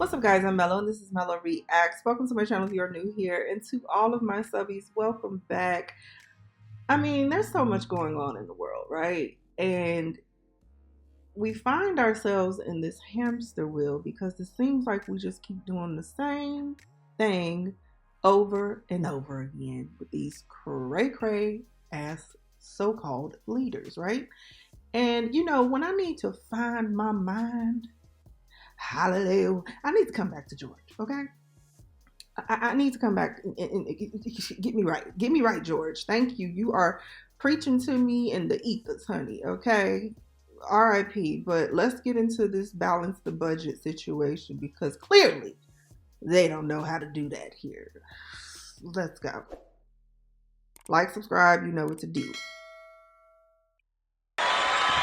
What's up, guys? I'm Mello, and this is MelloReacts. Welcome to my channel if you're new here, and to all of my subbies, welcome back. I mean, there's so much going on in the world, right? And we find ourselves in this hamster wheel because it seems like we just keep doing the same thing over and over again with these cray-cray ass so-called leaders, right? And when I need to find my mind, hallelujah, I need to come back to George, okay? I need to come back and get me right. Get me right, George. Thank you. You are preaching to me in the ethers, honey, okay? RIP. But let's get into this balance the budget situation because clearly they don't know how to do that here. Let's go. Like, subscribe, you know what to do.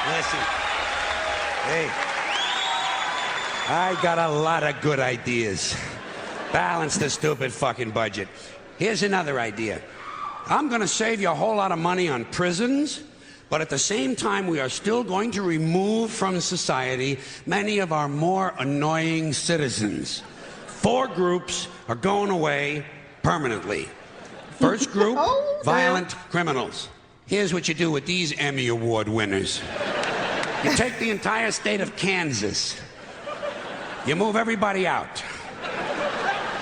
Listen, hey, I got a lot of good ideas. Balance the stupid fucking budget. Here's another idea. I'm gonna save you a whole lot of money on prisons, but at the same time, we are still going to remove from society many of our more annoying citizens. 4 groups are going away permanently. First group, violent criminals. Here's what you do with these Emmy Award winners. You take the entire state of Kansas. You move everybody out.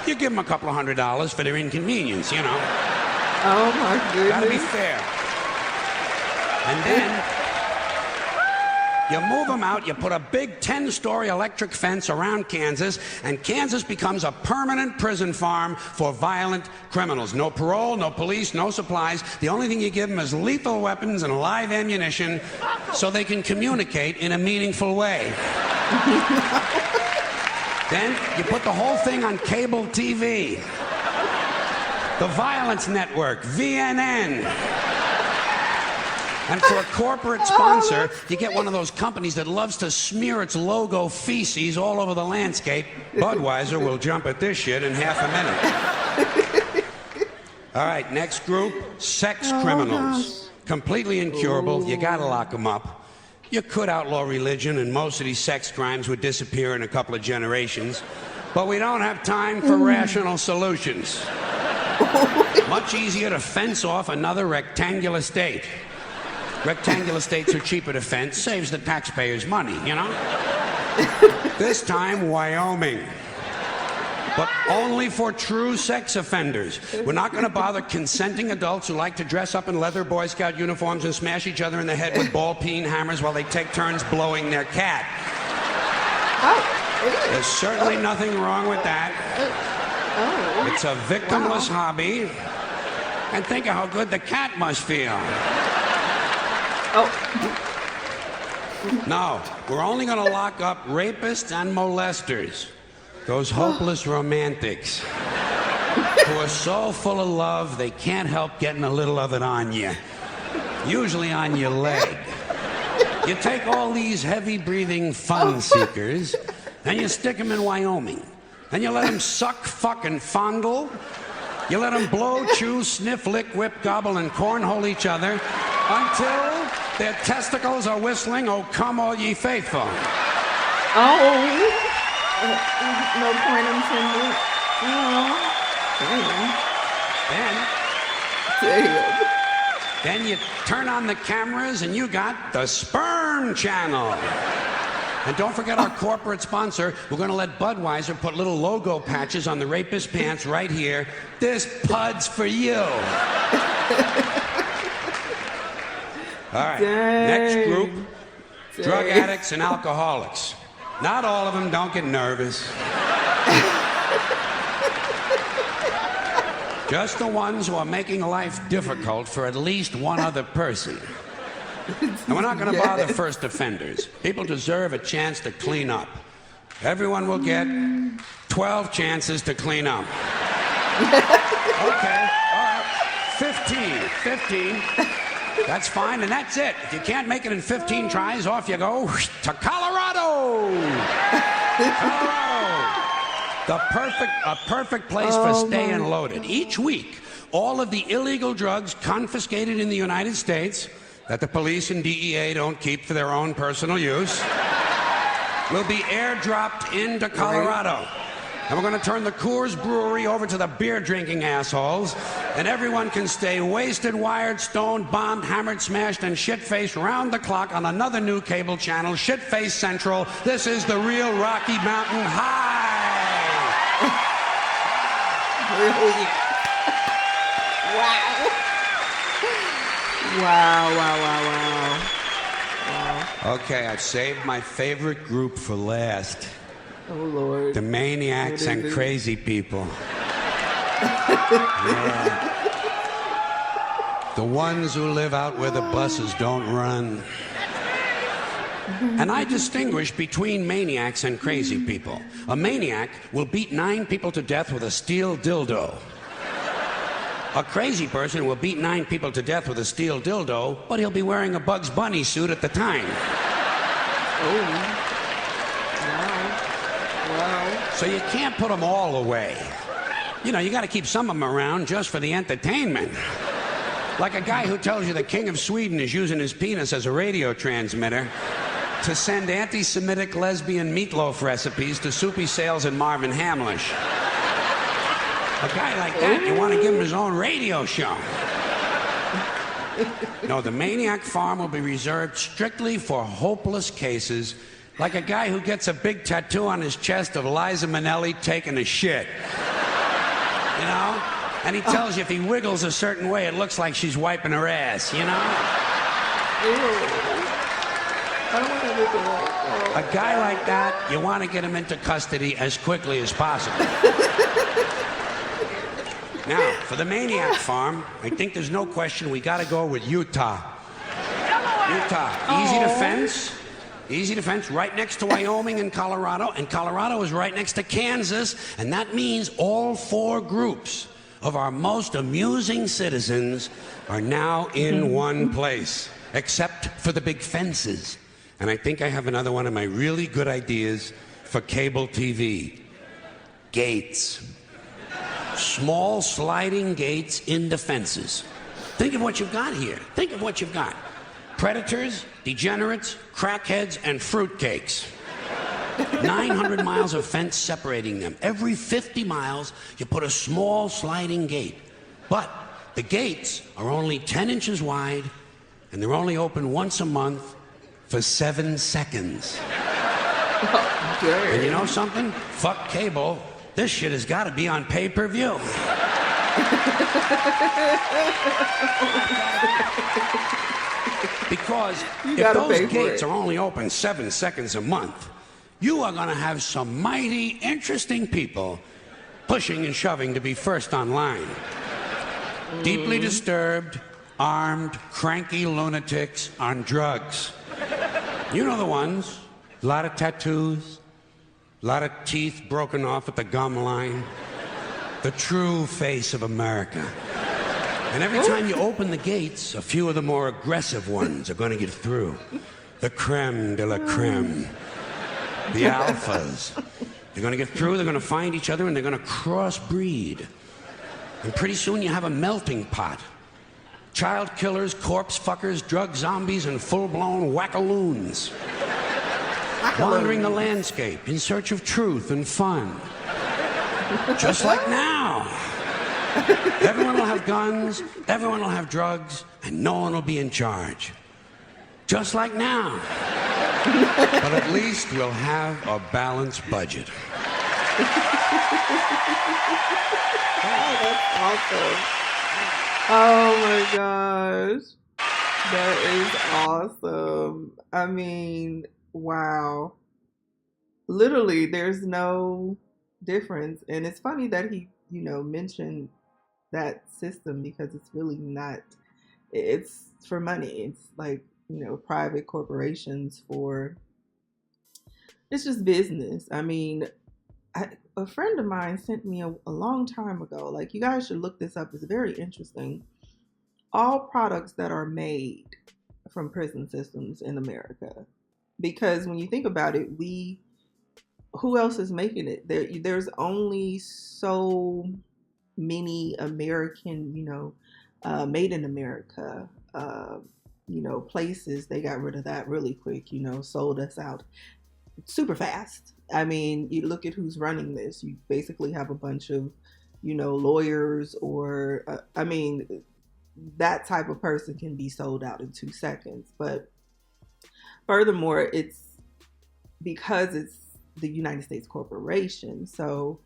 You give them a couple of $100 for their inconvenience, you know. Oh, my goodness. Gotta be fair. And then you move them out, you put a big 10-story electric fence around Kansas, and Kansas becomes a permanent prison farm for violent criminals. No parole, no police, no supplies. The only thing you give them is lethal weapons and live ammunition so they can communicate in a meaningful way. Then you put the whole thing on cable TV. The Violence Network, VNN. And for a corporate sponsor, you get one of those companies that loves to smear its logo feces all over the landscape. Budweiser will jump at this shit in half a minute. All right, next group, sex criminals. Completely incurable, you gotta lock them up. You could outlaw religion, and most of these sex crimes would disappear in a couple of generations. But we don't have time for rational solutions. Much easier to fence off another rectangular state. Rectangular states are cheaper to fence, saves the taxpayers money, you know? This time, Wyoming. But only for true sex offenders. We're not going to bother consenting adults who like to dress up in leather Boy Scout uniforms and smash each other in the head with ball-peen hammers while they take turns blowing their cat. There's certainly nothing wrong with that. It's a victimless hobby. And think of how good the cat must feel. No, we're only going to lock up rapists and molesters. Those hopeless romantics who are so full of love they can't help getting a little of it on you. Usually on your leg. You take all these heavy-breathing fun seekers and you stick them in Wyoming. And you let them suck, fuck, and fondle. You let them blow, chew, sniff, lick, whip, gobble, and cornhole each other until their testicles are whistling, "Oh, come all ye faithful." No point intended. Then you turn on the cameras and you got the Sperm Channel. And don't forget our corporate sponsor. We're going to let Budweiser put little logo patches on the rapist pants right here. This pud's for you. All right, next group, drug addicts and alcoholics. Not all of them, don't get nervous. Just the ones who are making life difficult for at least one other person. And we're not going to bother first offenders. People deserve a chance to clean up. Everyone will get 12 chances to clean up. Okay, all right, 15. That's fine, and that's it. If you can't make it in 15 tries, off you go to Colorado. A perfect place for staying loaded. Each week, all of the illegal drugs confiscated in the United States that the police and DEA don't keep for their own personal use will be airdropped into Colorado. And we're going to turn the Coors Brewery over to the beer-drinking assholes, and everyone can stay wasted, wired, stoned, bombed, hammered, smashed, and shit-faced round the clock on another new cable channel, Shit-Faced Central. This is the real Rocky Mountain High. Really? Wow. Wow. Okay, I've saved my favorite group for last. Oh, Lord. The maniacs and crazy people. Yeah. The ones who live out where the buses don't run. And I distinguish between maniacs and crazy people. A maniac will beat 9 people to death with a steel dildo. A crazy person will beat 9 people to death with a steel dildo, but he'll be wearing a Bugs Bunny suit at the time. Oh. Wow. So you can't put them all away. You know, you got to keep some of them around just for the entertainment. Like a guy who tells you the King of Sweden is using his penis as a radio transmitter to send anti-Semitic lesbian meatloaf recipes to Soupy Sales and Marvin Hamlish. A guy like that, you want to give him his own radio show. No, the Maniac Farm will be reserved strictly for hopeless cases, like a guy who gets a big tattoo on his chest of Liza Minnelli taking a shit. You know? And he tells you if he wiggles a certain way, it looks like she's wiping her ass, you know? A guy like that, you want to get him into custody as quickly as possible. Now, for the Maniac Farm, I think there's no question we got to go with Utah. Utah, easy to fence. Easy to fence, right next to Wyoming and Colorado is right next to Kansas, and that means all 4 groups of our most amusing citizens are now in one place, except for the big fences. And I think I have another one of my really good ideas for cable TV. Gates. Small sliding gates into fences. Think of what you've got here. Think of what you've got. Predators, degenerates, crackheads, and fruitcakes. 900 miles of fence separating them. Every 50 miles, you put a small sliding gate. But the gates are only 10 inches wide, and they're only open once a month for 7 seconds. And you know something? Fuck cable. This shit has got to be on pay-per-view. Because if those gates are only open 7 seconds a month, you are going to have some mighty interesting people pushing and shoving to be first online. Deeply disturbed, armed, cranky lunatics on drugs. You know the ones. A lot of tattoos, a lot of teeth broken off at the gum line. The true face of America. And every time you open the gates, a few of the more aggressive ones are going to get through. The creme de la creme. The alphas. They're going to get through, they're going to find each other, and they're going to crossbreed. And pretty soon you have a melting pot. Child killers, corpse fuckers, drug zombies, and full-blown wackaloons. Wandering the landscape in search of truth and fun. Just like now. Everyone will have guns, everyone will have drugs, and no one will be in charge. Just like now. But at least we'll have a balanced budget. Oh, that's awesome. Oh my gosh. That is awesome. I mean, wow. Literally, there's no difference. And it's funny that he, mentioned that system because it's really not, it's for money. It's like, private corporations it's just business. I mean, a friend of mine sent me a long time ago, like, you guys should look this up. It's very interesting. All products that are made from prison systems in America. Because when you think about it, who else is making it? There's only so many American, made in America, places. They got rid of that really quick, sold us out. super fast. I mean, you look at who's running this. You basically have a bunch of, lawyers or, I mean, that type of person can be sold out in 2 seconds. But furthermore, it's because it's the United States corporation. So,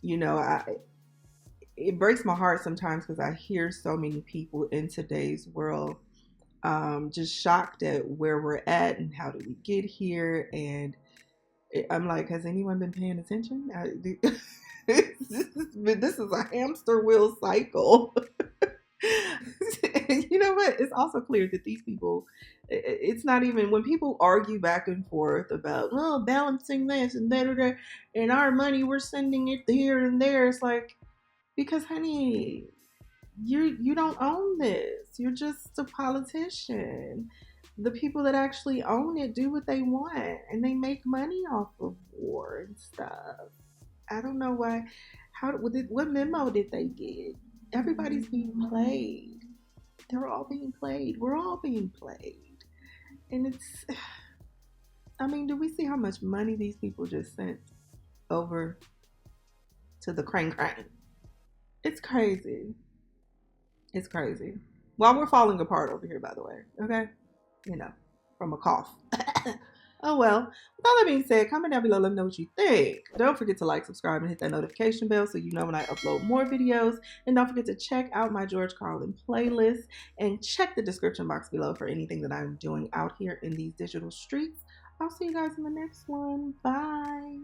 I it breaks my heart sometimes because I hear so many people in today's world just shocked at where we're at and how did we get here. And I'm like, has anyone been paying attention? This is a hamster wheel cycle. And you know what? It's also clear that these people, it's not even when people argue back and forth about, well, balancing this and that, and our money, we're sending it here and there. It's like, because honey, you don't own this. You're just a politician. The people that actually own it do what they want and they make money off of war and stuff. I don't know why. What memo did they get? Everybody's being played. They're all being played. We're all being played. And it's, I mean, do we see how much money these people just sent over to the crane crane? It's crazy. It's crazy. While we're falling apart over here, by the way, okay? From a cough. Oh well. With all that being said, comment down below, let me know what you think. Don't forget to like, subscribe, and hit that notification bell so you know when I upload more videos. And don't forget to check out my George Carlin playlist and check the description box below for anything that I'm doing out here in these digital streets. I'll see you guys in the next one. Bye.